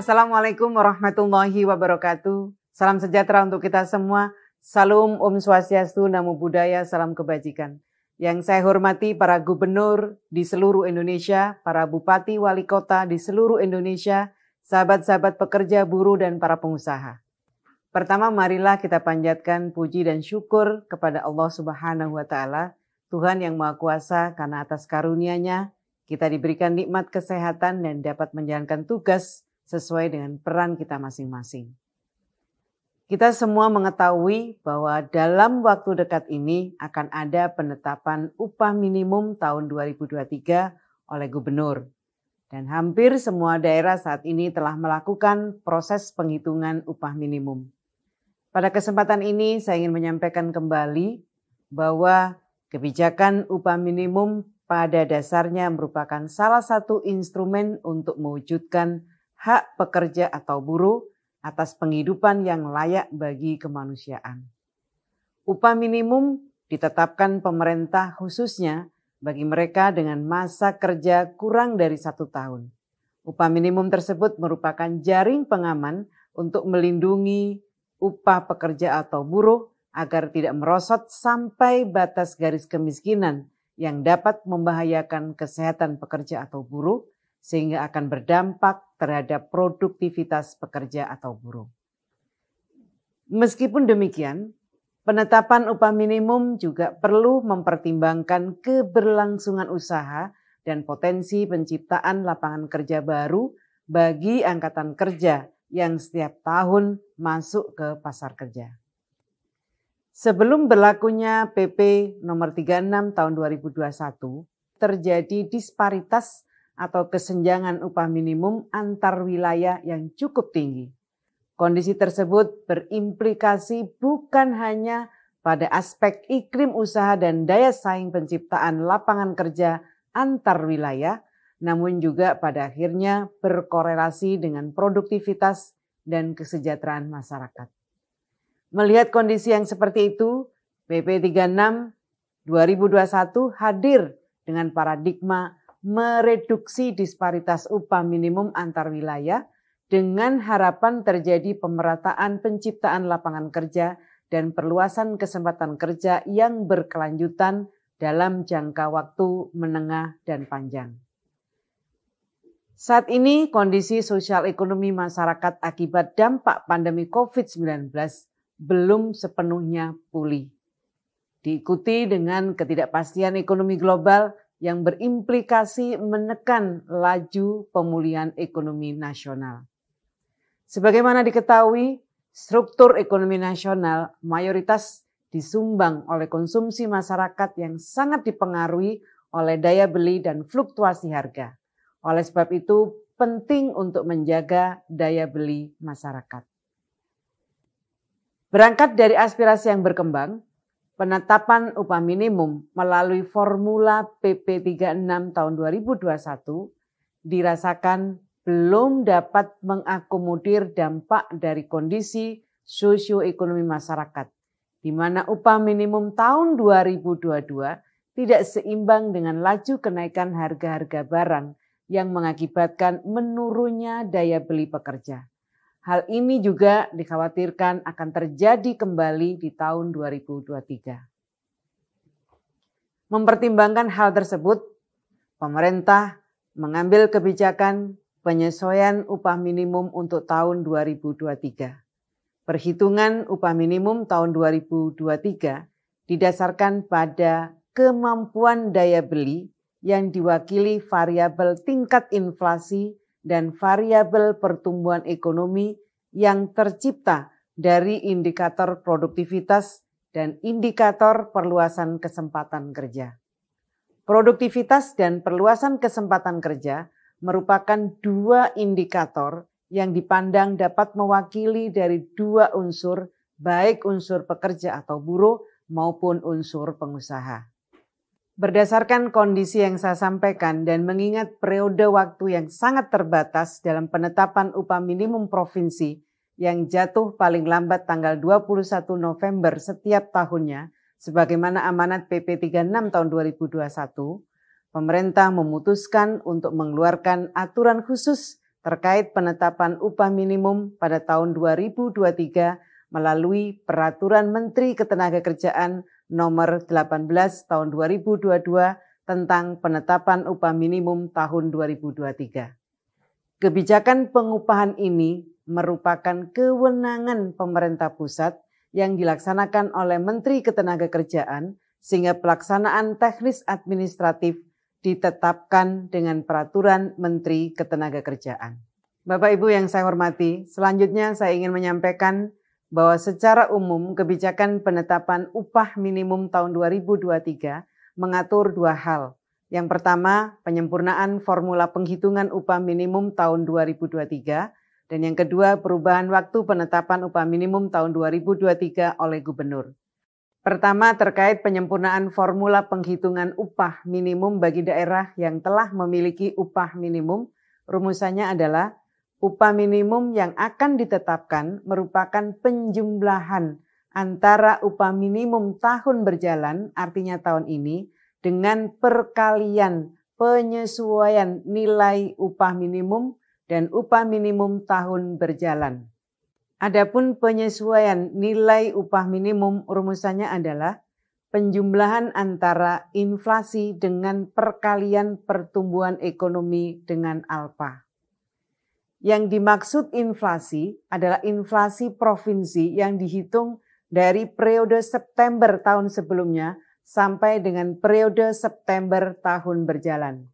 Assalamualaikum warahmatullahi wabarakatuh. Salam sejahtera untuk kita semua. Salam Om Swastiastu, Namo Buddhaya, salam kebajikan. Yang saya hormati para gubernur di seluruh Indonesia, para bupati, wali kota di seluruh Indonesia, sahabat-sahabat pekerja, buruh, dan para pengusaha. Pertama, marilah kita panjatkan puji dan syukur kepada Allah Subhanahu wa Ta'ala, Tuhan yang Maha Kuasa, karena atas karunia-Nya kita diberikan nikmat kesehatan dan dapat menjalankan tugas sesuai dengan peran kita masing-masing. Kita semua mengetahui bahwa dalam waktu dekat ini akan ada penetapan upah minimum tahun 2023 oleh gubernur. Dan hampir semua daerah saat ini telah melakukan proses penghitungan upah minimum. Pada kesempatan ini saya ingin menyampaikan kembali bahwa kebijakan upah minimum pada dasarnya merupakan salah satu instrumen untuk mewujudkan hak pekerja atau buruh atas penghidupan yang layak bagi kemanusiaan. Upah minimum ditetapkan pemerintah khususnya bagi mereka dengan masa kerja kurang dari 1 tahun. Upah minimum tersebut merupakan jaring pengaman untuk melindungi upah pekerja atau buruh agar tidak merosot sampai batas garis kemiskinan yang dapat membahayakan kesehatan pekerja atau buruh, sehingga akan berdampak terhadap produktivitas pekerja atau buruh. Meskipun demikian, penetapan upah minimum juga perlu mempertimbangkan keberlangsungan usaha dan potensi penciptaan lapangan kerja baru bagi angkatan kerja yang setiap tahun masuk ke pasar kerja. Sebelum berlakunya PP nomor 36 tahun 2021, terjadi disparitas atau kesenjangan upah minimum antar wilayah yang cukup tinggi. Kondisi tersebut berimplikasi bukan hanya pada aspek iklim usaha dan daya saing penciptaan lapangan kerja antar wilayah, namun juga pada akhirnya berkorelasi dengan produktivitas dan kesejahteraan masyarakat. Melihat kondisi yang seperti itu, PP 36 2021 hadir dengan paradigma mereduksi disparitas upah minimum antar wilayah dengan harapan terjadi pemerataan penciptaan lapangan kerja dan perluasan kesempatan kerja yang berkelanjutan dalam jangka waktu menengah dan panjang. Saat ini kondisi sosial ekonomi masyarakat akibat dampak pandemi COVID-19 belum sepenuhnya pulih. Diikuti dengan ketidakpastian ekonomi global yang berimplikasi menekan laju pemulihan ekonomi nasional. Sebagaimana diketahui, struktur ekonomi nasional mayoritas disumbang oleh konsumsi masyarakat yang sangat dipengaruhi oleh daya beli dan fluktuasi harga. Oleh sebab itu, penting untuk menjaga daya beli masyarakat. Berangkat dari aspirasi yang berkembang, penetapan upah minimum melalui formula PP 36 tahun 2021 dirasakan belum dapat mengakomodir dampak dari kondisi sosioekonomi masyarakat, di mana upah minimum tahun 2022 tidak seimbang dengan laju kenaikan harga-harga barang yang mengakibatkan menurunnya daya beli pekerja. Hal ini juga dikhawatirkan akan terjadi kembali di tahun 2023. Mempertimbangkan hal tersebut, pemerintah mengambil kebijakan penyesuaian upah minimum untuk tahun 2023. Perhitungan upah minimum tahun 2023 didasarkan pada kemampuan daya beli yang diwakili variabel tingkat inflasi dan variabel pertumbuhan ekonomi yang tercipta dari indikator produktivitas dan indikator perluasan kesempatan kerja. Produktivitas dan perluasan kesempatan kerja merupakan 2 indikator yang dipandang dapat mewakili dari 2 unsur, baik unsur pekerja atau buruh maupun unsur pengusaha. Berdasarkan kondisi yang saya sampaikan dan mengingat periode waktu yang sangat terbatas dalam penetapan upah minimum provinsi yang jatuh paling lambat tanggal 21 November setiap tahunnya, sebagaimana amanat PP 36 tahun 2021, pemerintah memutuskan untuk mengeluarkan aturan khusus terkait penetapan upah minimum pada tahun 2023 melalui Peraturan Menteri Ketenagakerjaan Nomor 18 Tahun 2022 tentang penetapan upah minimum tahun 2023. Kebijakan pengupahan ini merupakan kewenangan pemerintah pusat yang dilaksanakan oleh Menteri Ketenagakerjaan sehingga pelaksanaan teknis administratif ditetapkan dengan Peraturan Menteri Ketenagakerjaan. Bapak Ibu yang saya hormati, selanjutnya saya ingin menyampaikan bahwa secara umum kebijakan penetapan upah minimum tahun 2023 mengatur dua hal. Yang pertama, penyempurnaan formula penghitungan upah minimum tahun 2023 dan yang kedua, perubahan waktu penetapan upah minimum tahun 2023 oleh Gubernur. Pertama, terkait penyempurnaan formula penghitungan upah minimum bagi daerah yang telah memiliki upah minimum, rumusannya adalah upah minimum yang akan ditetapkan merupakan penjumlahan antara upah minimum tahun berjalan, artinya tahun ini, dengan perkalian penyesuaian nilai upah minimum dan upah minimum tahun berjalan. Adapun penyesuaian nilai upah minimum rumusannya adalah penjumlahan antara inflasi dengan perkalian pertumbuhan ekonomi dengan alfa. Yang dimaksud inflasi adalah inflasi provinsi yang dihitung dari periode September tahun sebelumnya sampai dengan periode September tahun berjalan.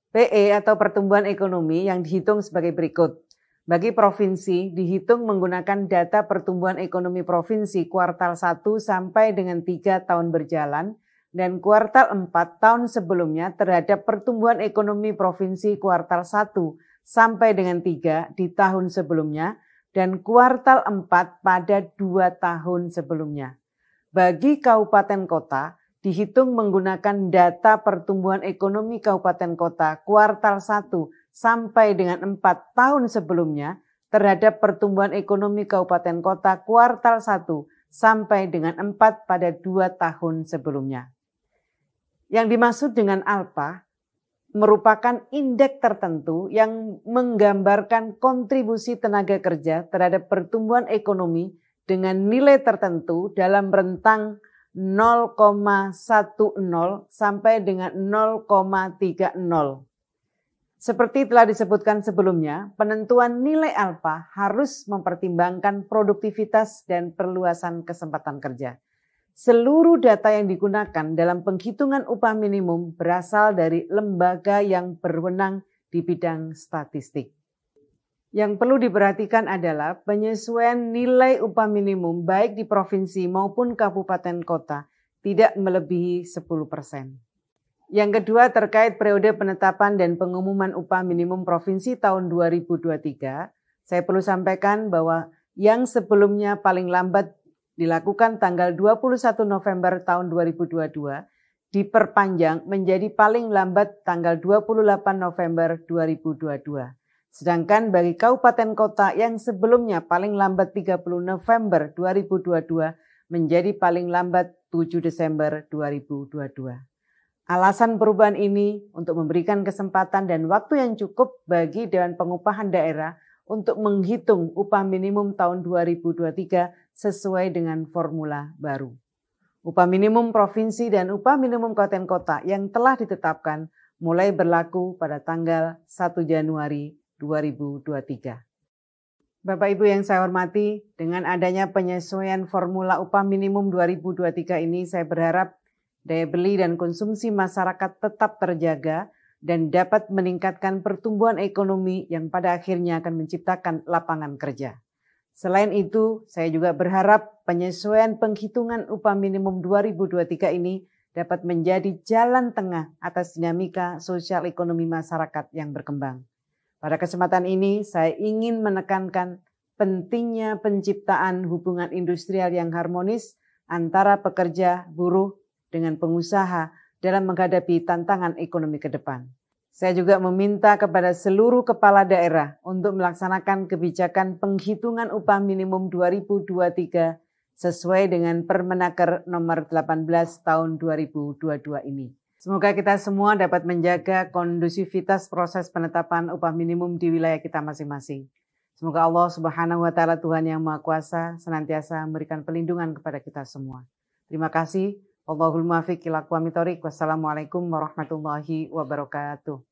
PE atau pertumbuhan ekonomi yang dihitung sebagai berikut. Bagi provinsi, dihitung menggunakan data pertumbuhan ekonomi provinsi kuartal 1 sampai dengan 3 tahun berjalan dan kuartal 4 tahun sebelumnya terhadap pertumbuhan ekonomi provinsi kuartal 1 sampai dengan 3 di tahun sebelumnya dan kuartal 4 pada 2 tahun sebelumnya. Bagi kabupaten kota, dihitung menggunakan data pertumbuhan ekonomi kabupaten kota kuartal 1 sampai dengan 4 tahun sebelumnya terhadap pertumbuhan ekonomi kabupaten kota kuartal 1 sampai dengan 4 pada 2 tahun sebelumnya. Yang dimaksud dengan alfa merupakan indeks tertentu yang menggambarkan kontribusi tenaga kerja terhadap pertumbuhan ekonomi dengan nilai tertentu dalam rentang 0,10 sampai dengan 0,30. Seperti telah disebutkan sebelumnya, penentuan nilai alfa harus mempertimbangkan produktivitas dan perluasan kesempatan kerja. Seluruh data yang digunakan dalam penghitungan upah minimum berasal dari lembaga yang berwenang di bidang statistik. Yang perlu diperhatikan adalah penyesuaian nilai upah minimum baik di provinsi maupun kabupaten kota tidak melebihi 10%. Yang kedua terkait periode penetapan dan pengumuman upah minimum provinsi tahun 2023, saya perlu sampaikan bahwa yang sebelumnya paling lambat dilakukan tanggal 21 November tahun 2022 diperpanjang menjadi paling lambat tanggal 28 November 2022. Sedangkan bagi kabupaten kota yang sebelumnya paling lambat 30 November 2022 menjadi paling lambat 7 Desember 2022. Alasan perubahan ini untuk memberikan kesempatan dan waktu yang cukup bagi Dewan Pengupahan Daerah untuk menghitung upah minimum tahun 2023 sesuai dengan formula baru. Upah minimum provinsi dan upah minimum kabupaten kota yang telah ditetapkan mulai berlaku pada tanggal 1 Januari 2023. Bapak Ibu yang saya hormati, dengan adanya penyesuaian formula upah minimum 2023 ini saya berharap daya beli dan konsumsi masyarakat tetap terjaga dan dapat meningkatkan pertumbuhan ekonomi yang pada akhirnya akan menciptakan lapangan kerja. Selain itu, saya juga berharap penyesuaian penghitungan upah minimum 2023 ini dapat menjadi jalan tengah atas dinamika sosial ekonomi masyarakat yang berkembang. Pada kesempatan ini, saya ingin menekankan pentingnya penciptaan hubungan industrial yang harmonis antara pekerja, buruh, dengan pengusaha dalam menghadapi tantangan ekonomi ke depan. Saya juga meminta kepada seluruh kepala daerah untuk melaksanakan kebijakan penghitungan upah minimum 2023 sesuai dengan Permenaker nomor 18 tahun 2022 ini. Semoga kita semua dapat menjaga kondusivitas proses penetapan upah minimum di wilayah kita masing-masing. Semoga Allah Subhanahu wa Ta'ala, Tuhan yang Maha Kuasa, senantiasa memberikan pelindungan kepada kita semua. Terima kasih. Wallahul muwaffiq ila aqwamit thoriq. Wassalamualaikum warahmatullahi wabarakatuh.